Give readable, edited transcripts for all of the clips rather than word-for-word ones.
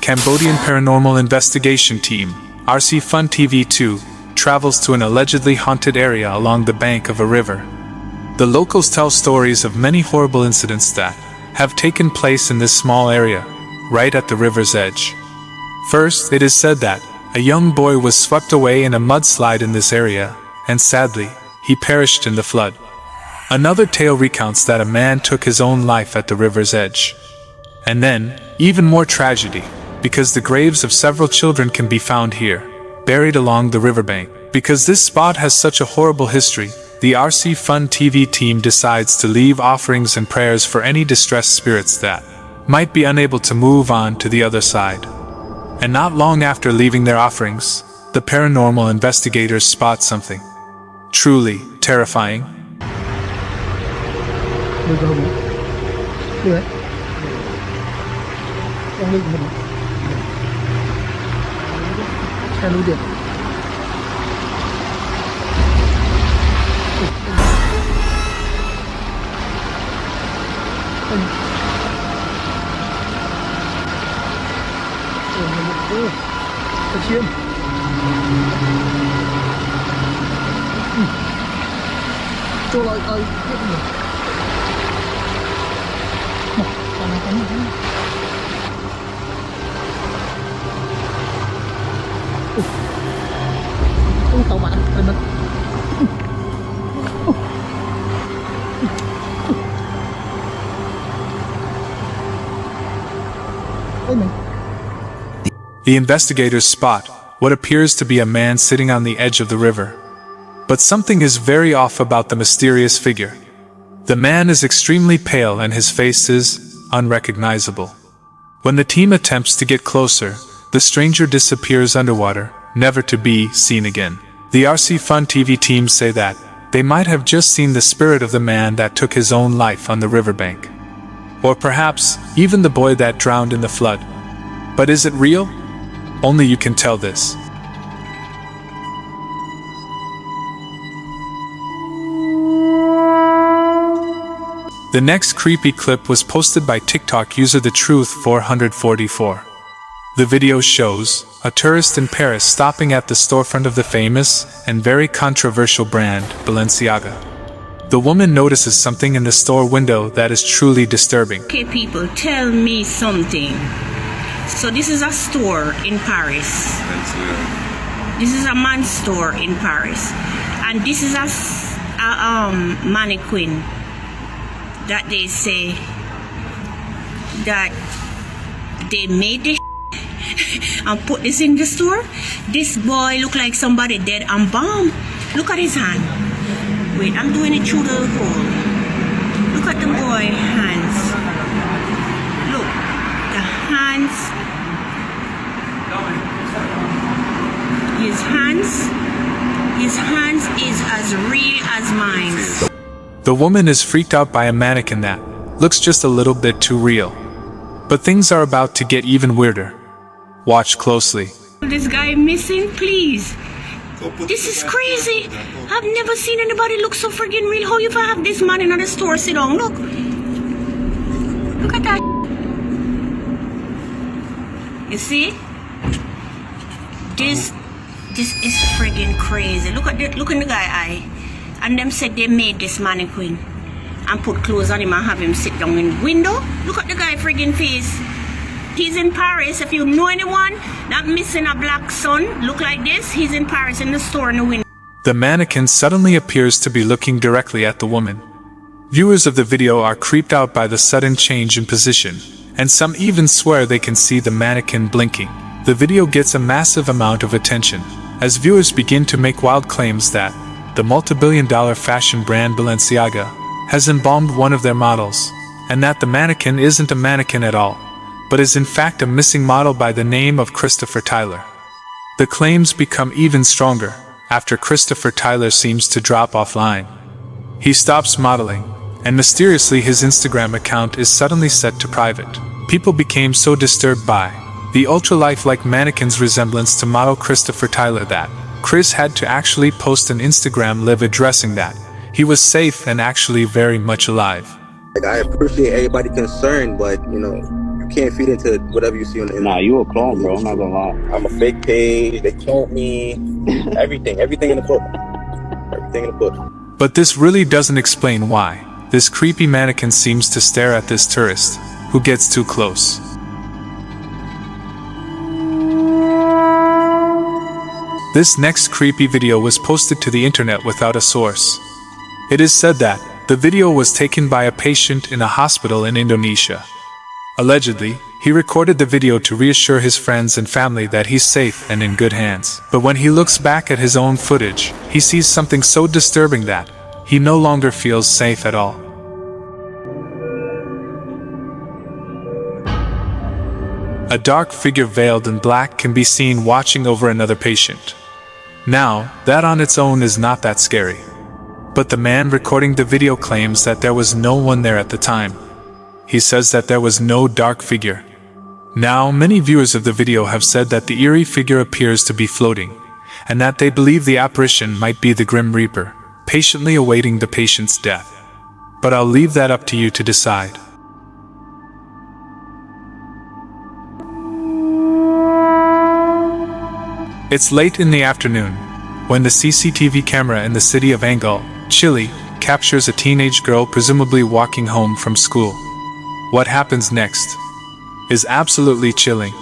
Cambodian paranormal investigation team, RC Fun TV 2, travels to an allegedly haunted area along the bank of a river. The locals tell stories of many horrible incidents that have taken place in this small area, right at the river's edge. First, it is said that a young boy was swept away in a mudslide in this area, and sadly, he perished in the flood. Another tale recounts that a man took his own life at the river's edge. And then, even more tragedy, because the graves of several children can be found here, buried along the riverbank. Because this spot has such a horrible history, the RC Fun TV team decides to leave offerings and prayers for any distressed spirits that might be unable to move on to the other side. And not long after leaving their offerings, the paranormal investigators spot something truly terrifying. The investigators spot what appears to be a man sitting on the edge of the river. But something is very off about the mysterious figure. The man is extremely pale and his face is unrecognizable. When the team attempts to get closer, the stranger disappears underwater, never to be seen again. The RC Fun TV team say that they might have just seen the spirit of the man that took his own life on the riverbank. Or perhaps even the boy that drowned in the flood. But is it real? Only you can tell this. The next creepy clip was posted by TikTok user TheTruth444. The video shows a tourist in Paris stopping at the storefront of the famous and very controversial brand Balenciaga. The woman notices something in the store window that is truly disturbing. Okay, people, tell me something. So this is a store in Paris. This is a man's store in Paris, and this is a mannequin that they say that they made this and put this in the store. This boy look like somebody dead and bomb. Look at his hand. Wait, I'm doing it through the hole. Look at the boy hands. Look, the hands. His hands is as real as mine. The woman is freaked out by a mannequin that looks just a little bit too real. But things are about to get even weirder. Watch closely. This guy missing, please. This is crazy. I've never seen anybody look so friggin' real. How you have this man in the store sit down? Look. Look at that. You see? This is friggin' crazy. Look in the guy eye. And them said they made this mannequin and put clothes on him and have him sit down in the window. Look at the guy friggin' face. He's in Paris. If you know anyone that missing a black son look like this, he's in Paris in the store in the window. The mannequin suddenly appears to be looking directly at the woman. Viewers of the video are creeped out by the sudden change in position, and some even swear they can see the mannequin blinking. The video gets a massive amount of attention, as viewers begin to make wild claims that the multi-billion-dollar fashion brand Balenciaga has embalmed one of their models, and that the mannequin isn't a mannequin at all, but is in fact a missing model by the name of Christopher Tyler. The claims become even stronger after Christopher Tyler seems to drop offline. He stops modeling, and mysteriously his Instagram account is suddenly set to private. People became so disturbed by the ultra-lifelike mannequin's resemblance to model Christopher Tyler that Chris had to actually post an Instagram live addressing that he was safe and actually very much alive. I appreciate everybody concerned, but can't feed into whatever you see on the internet. Nah, you a clone, bro. I'm not gonna lie. I'm a fake page. They cloned me. Everything in the book. Everything in the book. But this really doesn't explain why this creepy mannequin seems to stare at this tourist who gets too close. This next creepy video was posted to the internet without a source. It is said that the video was taken by a patient in a hospital in Indonesia. Allegedly, he recorded the video to reassure his friends and family that he's safe and in good hands. But when he looks back at his own footage, he sees something so disturbing that he no longer feels safe at all. A dark figure veiled in black can be seen watching over another patient. Now, that on its own is not that scary. But the man recording the video claims that there was no one there at the time. He says that there was no dark figure. Now, many viewers of the video have said that the eerie figure appears to be floating, and that they believe the apparition might be the Grim Reaper, patiently awaiting the patient's death. But I'll leave that up to you to decide. It's late in the afternoon, when the CCTV camera in the city of Angal, Chile, captures a teenage girl presumably walking home from school. What happens next is absolutely chilling.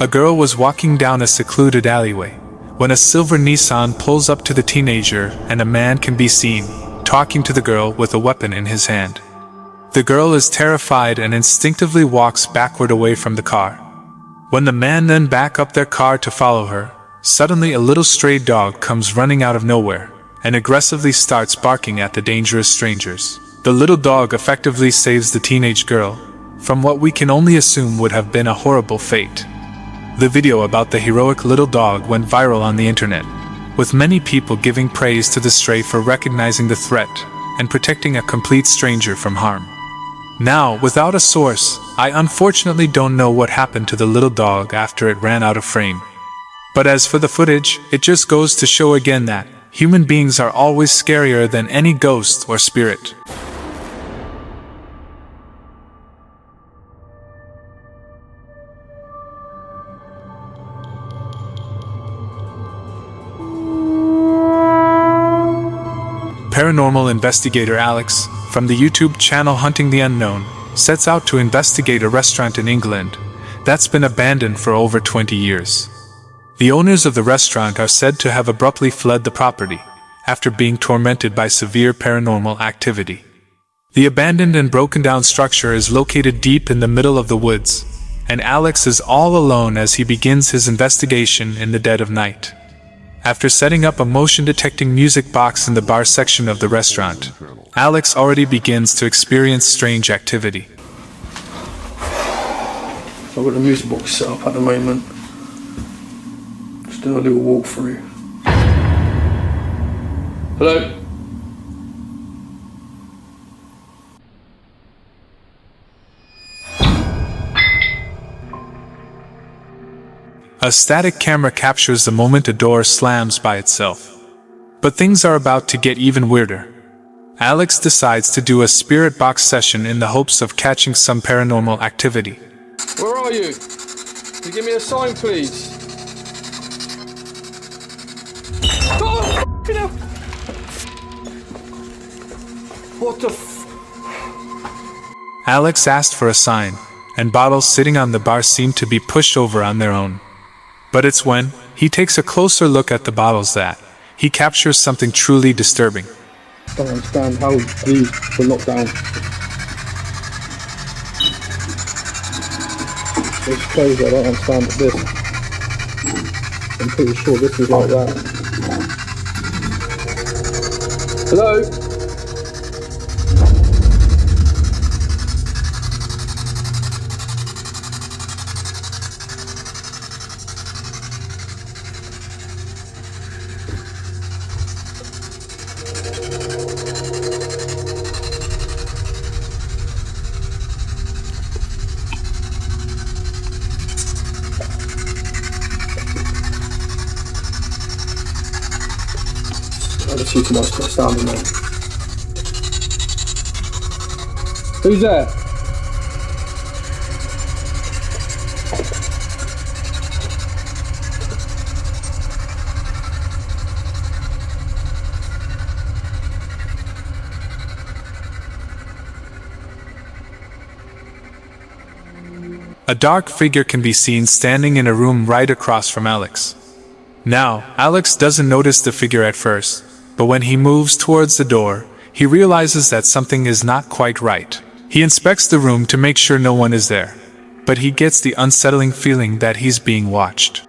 A girl was walking down a secluded alleyway when a silver Nissan pulls up to the teenager and a man can be seen talking to the girl with a weapon in his hand. The girl is terrified and instinctively walks backward away from the car. When the man then back up their car to follow her, suddenly a little stray dog comes running out of nowhere and aggressively starts barking at the dangerous strangers. The little dog effectively saves the teenage girl from what we can only assume would have been a horrible fate. The video about the heroic little dog went viral on the internet, with many people giving praise to the stray for recognizing the threat and protecting a complete stranger from harm. Now, without a source, I unfortunately don't know what happened to the little dog after it ran out of frame. But as for the footage, it just goes to show again that human beings are always scarier than any ghost or spirit. Paranormal investigator Alex, from the YouTube channel Hunting the Unknown, sets out to investigate a restaurant in England that's been abandoned for over 20 years. The owners of the restaurant are said to have abruptly fled the property after being tormented by severe paranormal activity. The abandoned and broken down structure is located deep in the middle of the woods, and Alex is all alone as he begins his investigation in the dead of night. After setting up a motion-detecting music box in the bar section of the restaurant, Alex already begins to experience strange activity. So I've got the music box set up at the moment. Just doing a little walkthrough. Hello? A static camera captures the moment a door slams by itself. But things are about to get even weirder. Alex decides to do a spirit box session in the hopes of catching some paranormal activity. Where are you? Can you give me a sign, please? Oh, f***ing hell! What the f... Alex asked for a sign, and bottles sitting on the bar seem to be pushed over on their own. But it's when he takes a closer look at the bottles that he captures something truly disturbing. I don't understand how these were locked down. It's crazy, I don't understand this. I'm pretty sure this is like that. Hello? I just see too much standing there. Who's there? A dark figure can be seen standing in a room right across from Alex. Now, Alex doesn't notice the figure at first, but when he moves towards the door, he realizes that something is not quite right. He inspects the room to make sure no one is there, but he gets the unsettling feeling that he's being watched.